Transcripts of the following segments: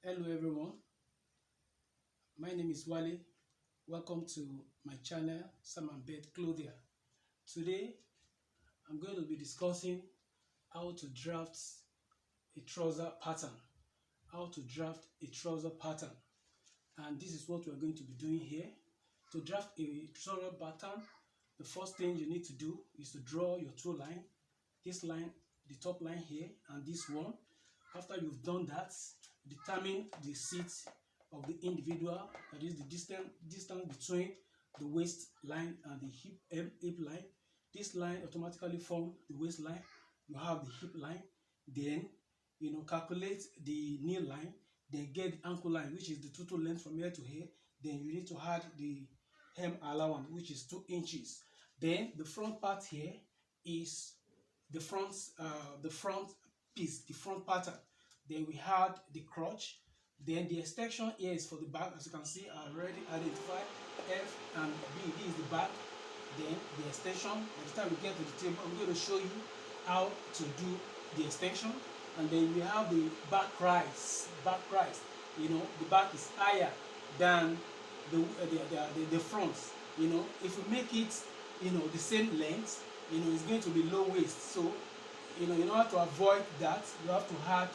Hello everyone, my name is Wale. Welcome to my channel Sam&Beth Clothier. Today I'm going to be discussing how to draft a trouser pattern. How to draft a trouser pattern. And this is what we're going to be doing here. To draft a trouser pattern, the first thing you need to do is to draw your two lines. This line, the top line here, and this one. After you've done that, determine the seat of the individual, that is the distance between the waist line and the hip line. This line automatically forms the waistline. You have the hip line, then calculate the knee line, then get the ankle line, which is the total length from here to here. Then you need to add the hem allowance, which is 2 inches. Then the front part here is the front piece, the front pattern. Then we had the crotch. Then the extension here is for the back. As you can see, I already identified F and B. This is the back. Then the extension. By the time we get to the table, I'm going to show you how to do the extension. And then we have the back rise. Back rise. The back is higher than the front. If we make it, the same length, it's going to be low waist. So, in order to avoid that, you have to add,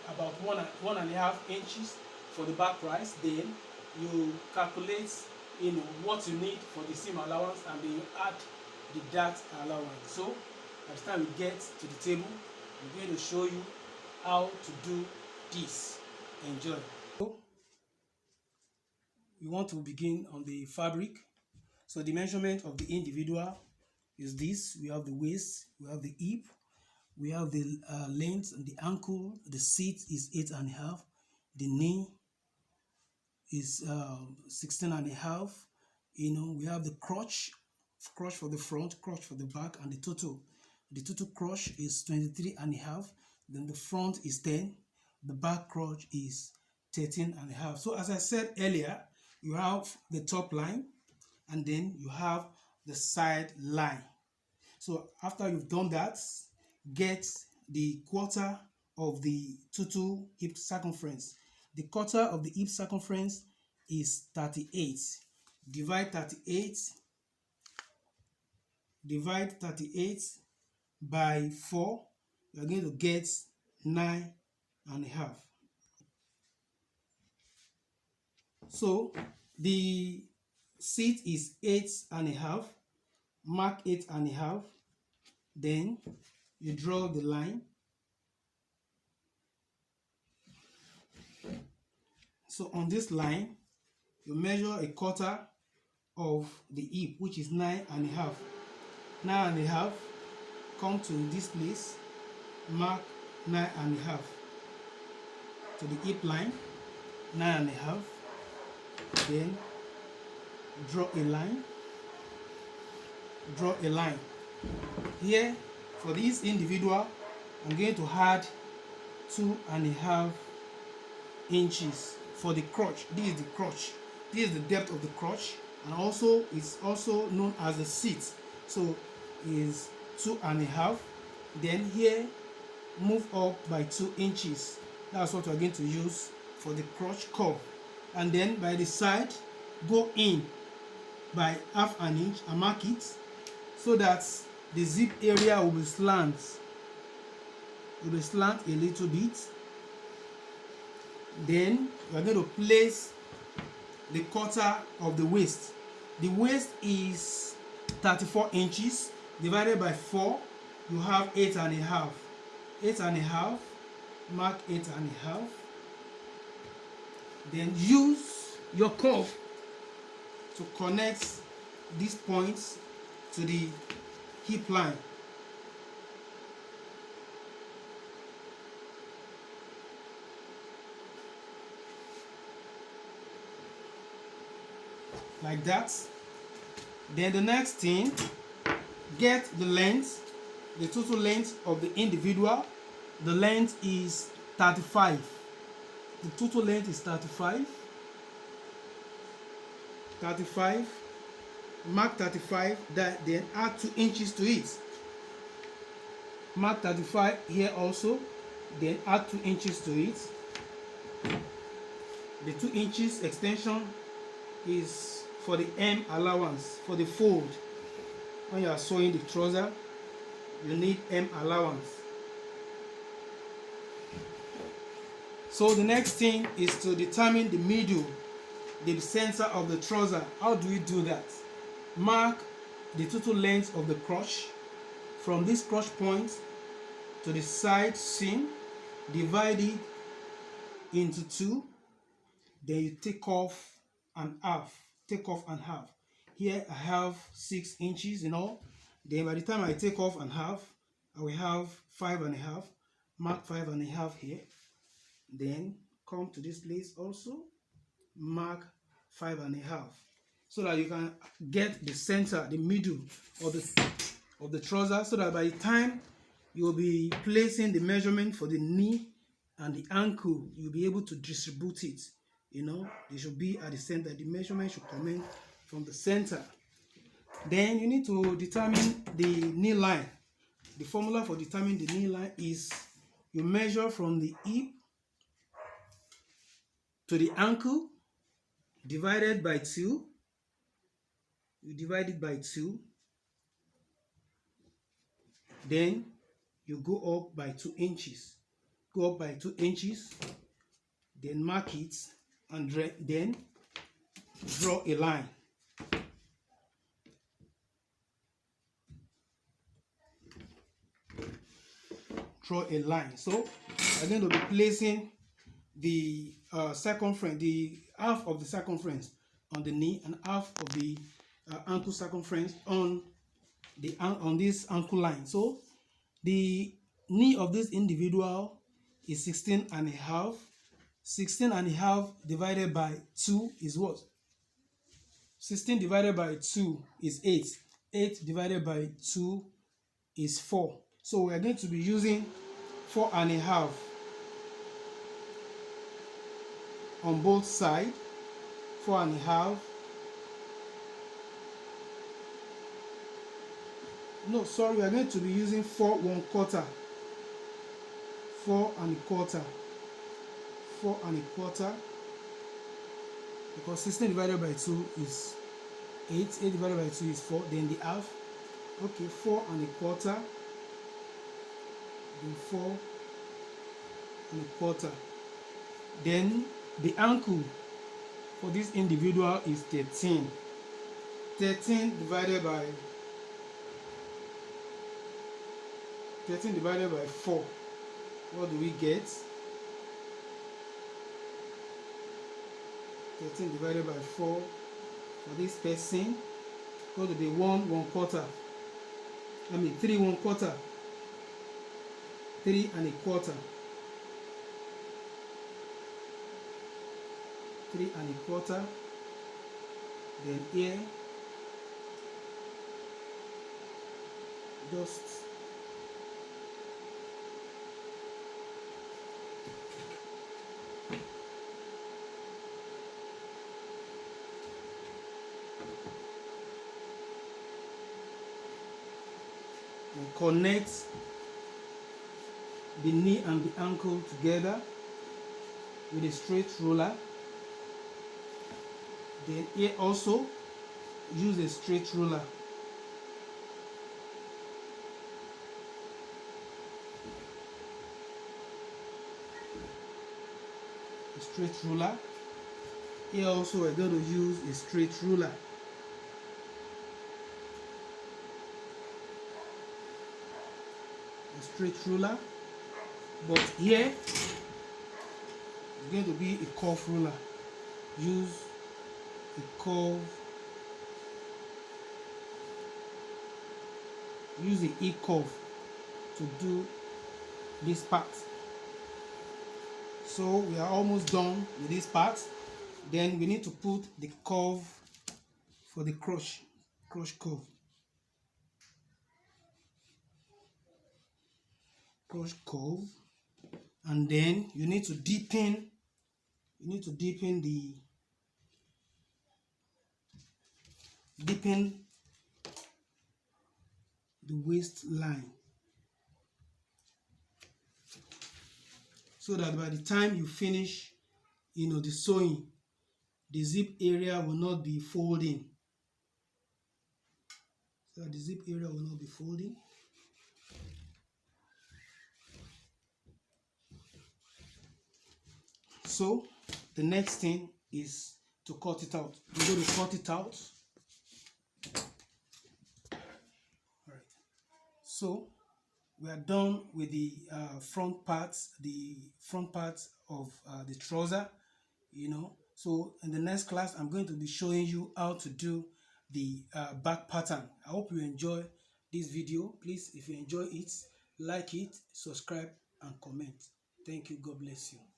about 1.5 inches for the back rise. Then you calculate, what you need for the seam allowance, and then you add the dart allowance. So, by the time we get to the table, I'm going to show you how to do this. Enjoy. So, we want to begin on the fabric. So the measurement of the individual is this. We have the waist, we have the hip, we have the length and the ankle. The seat is 8.5. The knee is 16.5. We have the crotch for the front, crotch for the back, and the total. The total crotch is 23.5. Then the front is 10. The back crotch is 13.5. So as I said earlier, you have the top line, and then you have the side line. So after you've done that, get the quarter of the total hip circumference. The quarter of the hip circumference is 38. Divide 38 by 4. You're going to get 9.5. So the seat is 8.5. Mark 8.5. Then you draw the line. So on this line, you measure a quarter of the hip, which is 9.5. 9.5. Come to this place. Mark 9.5 to the hip line. 9.5. Then draw a line. Draw a line. Here, for this individual, I'm going to add 2.5 inches for the crotch. This is the crotch. This is the depth of the crotch, and also it's also known as the seat. So is 2.5. Then here, move up by 2 inches. That's what we're going to use for the crotch curve. And then by the side, go in by 1/2 inch and mark it so that the zip area will be slant. It will slant a little bit. Then we are going to place the quarter of the waist. The waist is 34 inches. Divided by 4, you have 8.5. 8.5. Mark 8.5. Then use your curve to connect these points to the hip line. Like that. Then the next thing, get the length, the total length of the individual. The length is 35. The total length is 35. 35. Mark 35. Then add 2 inches to it. Mark 35 here also. then add 2 inches to it. The 2 inches extension is for the hem allowance, for the fold. When you are sewing the trouser, you need hem allowance. So the next thing is to determine the middle, the center of the trouser. How do we do that? Mark the total length of the crotch from this crotch point to the side seam, divide it into 2, then you take off and half. Here I have 6 inches in all. Then by the time I take off and half, I will have 5.5. Mark 5.5 here. Then come to this place also, mark 5.5, so that you can get the center, the middle of the trouser, so that by the time you will be placing the measurement for the knee and the ankle, you'll be able to distribute it. They should be at the center. The measurement should come in from the center. Then you need to determine the knee line. The formula for determining the knee line is you measure from the hip to the ankle, divided by 2. You divide it by 2. Then you go up by 2 inches. Go up by 2 inches. Then mark it and then draw a line. Draw a line. So I'm going to be placing the circumference, the half of the circumference on the knee and half of the ankle circumference on this ankle line. So the knee of this individual is 16.5. 16.5 divided by 2 is what? 16 divided by 2 is 8. 8 divided by 2 is 4. So we are going to be using 4.5 on both sides. 4.5. No, sorry, we are going to be using 4 1/4. 4 1/4. 4 1/4. Because 16 divided by 2 is 8. 8 divided by 2 is 4. Then the half. Okay, 4 1/4. Then 4 1/4. Then the ankle for this individual is 13. 13 divided by 4. What do we get? 13 divided by 4 for this person go to be 1 1/4. 3 1/4. 3 1/4. 3 1/4. Then here just connect the knee and the ankle together with a straight ruler. Then here also use a straight ruler. A straight ruler. Here also we're going to use a straight ruler. A straight ruler. But here it's going to be a curved ruler. Use a curve. Use the hip curve to do this part. So we are almost done with this part. Then we need to put the curve for the crotch curve. Crotch curve. And then you need to deepen the waistline. so that by the time you finish, the sewing, the zip area will not be folding. So the zip area will not be folding. So the next thing is to cut it out. We're going to cut it out. All right. So we are done with the front parts of the trouser. So in the next class, I'm going to be showing you how to do the back pattern. I hope you enjoy this video. Please, if you enjoy it, like it, subscribe, and comment. Thank you. God bless you.